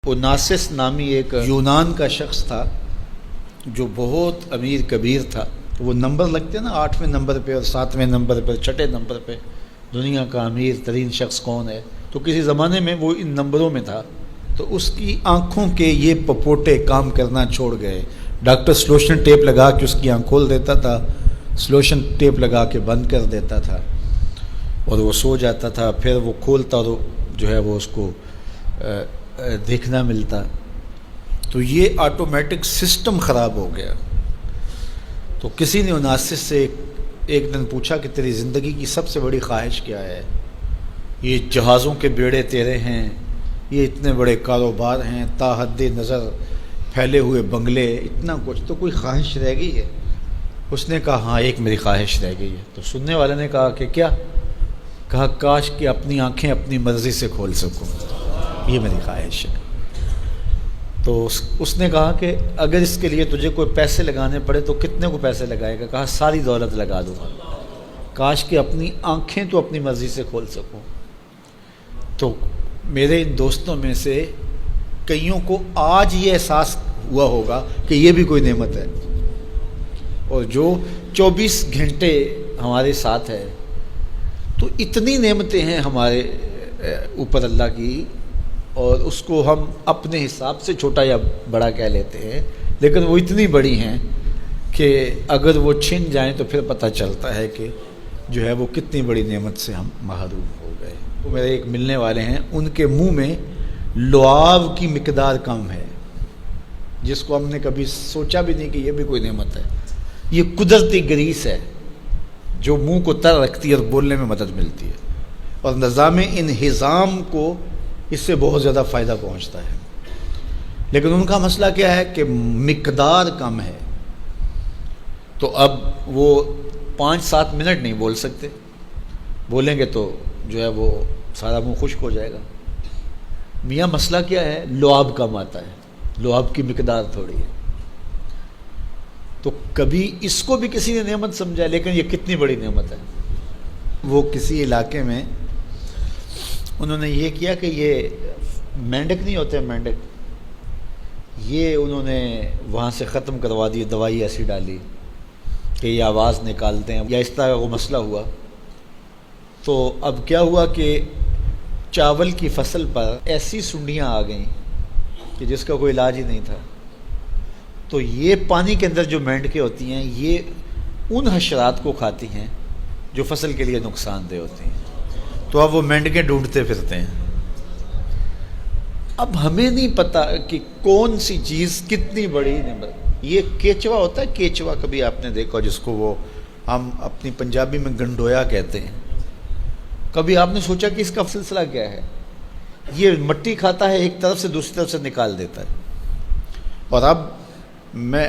اوناسس نامی ایک یونان کا شخص تھا جو بہت امیر کبیر تھا. وہ نمبر لگتے ہیں نا، 8ویں نمبر پہ اور 7ویں نمبر پہ، 6 نمبر پہ دنیا کا امیر ترین شخص کون ہے. تو کسی زمانے میں وہ ان نمبروں میں تھا. تو اس کی آنکھوں کے یہ پپوٹے کام کرنا چھوڑ گئے. ڈاکٹر سلوشن ٹیپ لگا کے اس کی آنکھ کھول دیتا تھا، سلوشن ٹیپ لگا کے بند کر دیتا تھا اور وہ سو جاتا تھا. پھر وہ کھولتا اور جو ہے وہ اس کو دیکھنا ملتا. تو یہ آٹومیٹک سسٹم خراب ہو گیا. تو کسی نے اوناسس سے ایک دن پوچھا کہ تیری زندگی کی سب سے بڑی خواہش کیا ہے؟ یہ جہازوں کے بیڑے تیرے ہیں، یہ اتنے بڑے کاروبار ہیں، تا حد نظر پھیلے ہوئے بنگلے، اتنا کچھ، تو کوئی خواہش رہ گئی ہے؟ اس نے کہا ہاں، ایک میری خواہش رہ گئی ہے. تو سننے والے نے کہا کہ کیا؟ کہا کاش کہ اپنی آنکھیں اپنی مرضی سے کھول سکوں، یہ میری خواہش ہے. تو اس نے کہا کہ اگر اس کے لیے تجھے کوئی پیسے لگانے پڑے تو کتنے کو پیسے لگائے گا؟ کہا ساری دولت لگا دوں گا. کاش کہ اپنی آنکھیں تو اپنی مرضی سے کھول سکوں. تو میرے ان دوستوں میں سے کئیوں کو آج یہ احساس ہوا ہوگا کہ یہ بھی کوئی نعمت ہے. اور جو 24 گھنٹے ہمارے ساتھ ہے، تو اتنی نعمتیں ہیں ہمارے اوپر اللہ کی، اور اس کو ہم اپنے حساب سے چھوٹا یا بڑا کہہ لیتے ہیں، لیکن وہ اتنی بڑی ہیں کہ اگر وہ چھن جائیں تو پھر پتہ چلتا ہے کہ جو ہے وہ کتنی بڑی نعمت سے ہم محروم ہو گئے. وہ میرے ایک ملنے والے ہیں، ان کے منہ میں لعاب کی مقدار کم ہے، جس کو ہم نے کبھی سوچا بھی نہیں کہ یہ بھی کوئی نعمت ہے. یہ قدرتی گریس ہے جو منہ کو تر رکھتی ہے اور بولنے میں مدد ملتی ہے، اور نظام انہضام کو اس سے بہت زیادہ فائدہ پہنچتا ہے. لیکن ان کا مسئلہ کیا ہے کہ مقدار کم ہے. تو اب وہ 5-7 منٹ نہیں بول سکتے، بولیں گے تو جو ہے وہ سارا منہ خشک ہو جائے گا. میاں مسئلہ کیا ہے؟ لعاب کم آتا ہے، لعاب کی مقدار تھوڑی ہے. تو کبھی اس کو بھی کسی نے نعمت سمجھا، لیکن یہ کتنی بڑی نعمت ہے. وہ کسی علاقے میں انہوں نے یہ کیا کہ یہ مینڈک نہیں ہوتے، مینڈک، یہ انہوں نے وہاں سے ختم کروا دی، دوائی ایسی ڈالی کہ یہ آواز نکالتے ہیں یا اس طرح کا وہ مسئلہ ہوا. تو اب کیا ہوا کہ چاول کی فصل پر ایسی سنڈیاں آ گئیں کہ جس کا کوئی علاج ہی نہیں تھا. تو یہ پانی کے اندر جو مینڈکیں ہوتی ہیں، یہ ان حشرات کو کھاتی ہیں جو فصل کے لیے نقصان دہ ہوتی ہیں. تو اب وہ مینڈکیں ڈھونڈتے پھرتے ہیں. اب ہمیں نہیں پتہ کہ کون سی چیز کتنی بڑی نعمت. یہ کیچوا ہوتا ہے، کیچوا کبھی آپ نے دیکھا جس کو وہ ہم اپنی پنجابی میں گنڈویا کہتے ہیں. کبھی آپ نے سوچا کہ اس کا سلسلہ کیا ہے؟ یہ مٹی کھاتا ہے، ایک طرف سے دوسری طرف سے نکال دیتا ہے. اور اب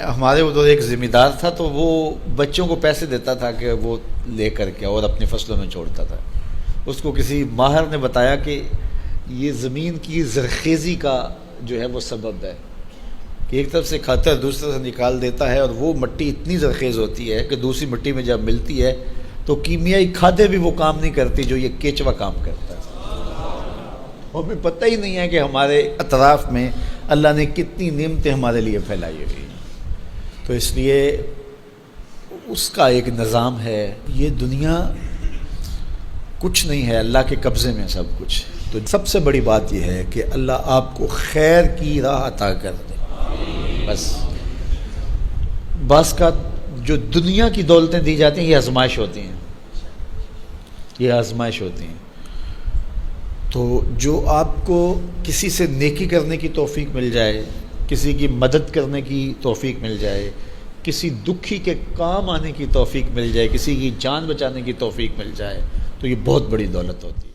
ہمارے ادھر ایک ذمہ دار تھا، تو وہ بچوں کو پیسے دیتا تھا کہ وہ لے کر کے اور اپنی فصلوں میں چھوڑتا تھا. اس کو کسی ماہر نے بتایا کہ یہ زمین کی زرخیزی کا جو ہے وہ سبب ہے کہ ایک طرف سے کھاتا ہے، دوسری طرف سے نکال دیتا ہے، اور وہ مٹی اتنی زرخیز ہوتی ہے کہ دوسری مٹی میں جب ملتی ہے تو کیمیائی کھادیں بھی وہ کام نہیں کرتی جو یہ کیچوا کام کرتا ہے. ہمیں پتہ ہی نہیں ہے کہ ہمارے اطراف میں اللہ نے کتنی نعمتیں ہمارے لیے پھیلائی ہوئی ہیں. تو اس لیے اس کا ایک نظام ہے. یہ دنیا کچھ نہیں ہے، اللہ کے قبضے میں سب کچھ. تو سب سے بڑی بات یہ ہے کہ اللہ آپ کو خیر کی راہ عطا کر دے. بس بعض کا جو دنیا کی دولتیں دی جاتی ہیں، یہ آزمائش ہوتی ہیں، یہ آزمائش ہوتی ہیں. تو جو آپ کو کسی سے نیکی کرنے کی توفیق مل جائے، کسی کی مدد کرنے کی توفیق مل جائے، کسی دکھی کے کام آنے کی توفیق مل جائے، کسی کی جان بچانے کی توفیق مل جائے، تو یہ بہت بڑی دولت ہوتی ہے.